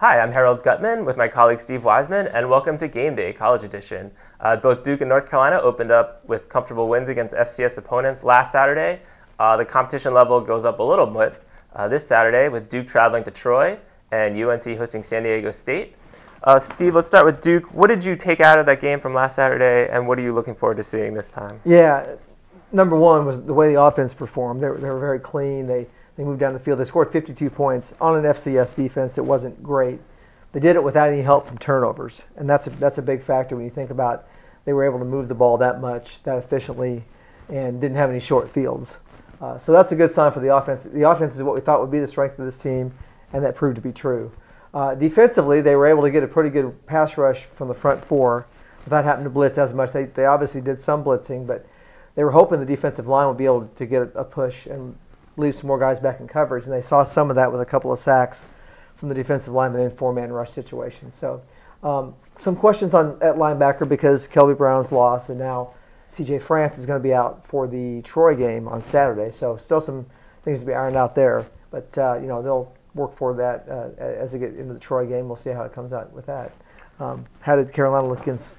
Hi, I'm Harold Gutman with my colleague Steve Wiseman, and welcome to Game Day, College Edition. Both Duke and North Carolina opened up with comfortable wins against FCS opponents last Saturday. The competition level goes up a little bit this Saturday with Duke traveling to Troy and UNC hosting San Diego State. Steve, let's start with Duke. What did you take out of that game from last Saturday, and what are you looking forward to seeing this time? Yeah, number one was the way the offense performed. They were very clean. They moved down the field. They scored 52 points on an FCS defense that wasn't great. They did it without any help from turnovers, and that's a big factor when you think about they were able to move the ball that much, that efficiently, and didn't have any short fields. So that's a good sign for the offense. The offense is what we thought would be the strength of this team, and that proved to be true. Defensively, they were able to get a pretty good pass rush from the front four without having to blitz as much. They obviously did some blitzing, but they were hoping the defensive line would be able to get a push and leave some more guys back in coverage, and they saw some of that with a couple of sacks from the defensive lineman in four-man rush situations. So some questions at linebacker because Kelby Brown's lost, and now C.J. France is going to be out for the Troy game on Saturday. So still some things to be ironed out there, but they'll work for that as they get into the Troy game. We'll see how it comes out with that. How did Carolina look against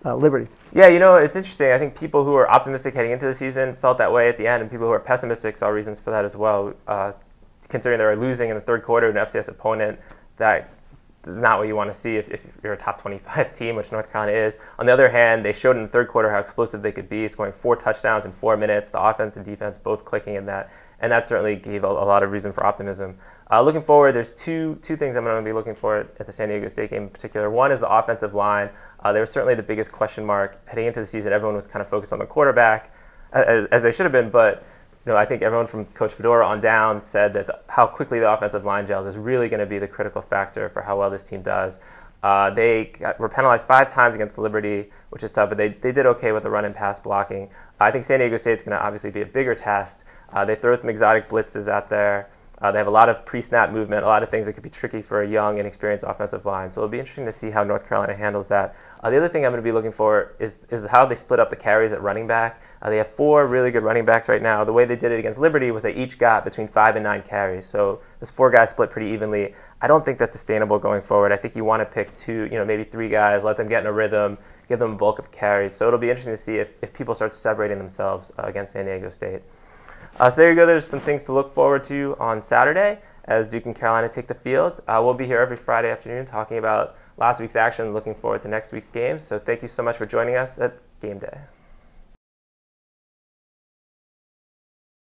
Liberty? Yeah, it's interesting. I think people who were optimistic heading into the season felt that way at the end, and people who are pessimistic saw reasons for that as well. Considering they were losing in the third quarter to an FCS opponent, that is not what you want to see if you're a top 25 team, which North Carolina is. On the other hand, they showed in the third quarter how explosive they could be, scoring 4 touchdowns in 4 minutes, the offense and defense both clicking in that, and that certainly gave a lot of reason for optimism. Looking forward, there's two things I'm going to be looking for at the San Diego State game in particular. One is the offensive line. They were certainly the biggest question mark heading into the season. Everyone was kind of focused on the quarterback, as they should have been, but I think everyone from Coach Fedora on down said that how quickly the offensive line gels is really going to be the critical factor for how well this team does. They were penalized 5 times against Liberty, which is tough, but they did okay with the run and pass blocking. I think San Diego State's going to obviously be a bigger test. They throw some exotic blitzes out there. They have a lot of pre-snap movement, a lot of things that could be tricky for a young and experienced offensive line. So it'll be interesting to see how North Carolina handles that. The other thing I'm going to be looking for is how they split up the carries at running back. They have 4 really good running backs right now. The way they did it against Liberty was they each got between 5 and 9 carries. So those 4 guys split pretty evenly. I don't think that's sustainable going forward. I think you want to pick 2, maybe 3 guys, let them get in a rhythm, give them a bulk of carries. So it'll be interesting to see if people start separating themselves against San Diego State. So there you go. There's some things to look forward to on Saturday as Duke and Carolina take the field. We'll be here every Friday afternoon talking about last week's action, looking forward to next week's games. So thank you so much for joining us at Game Day.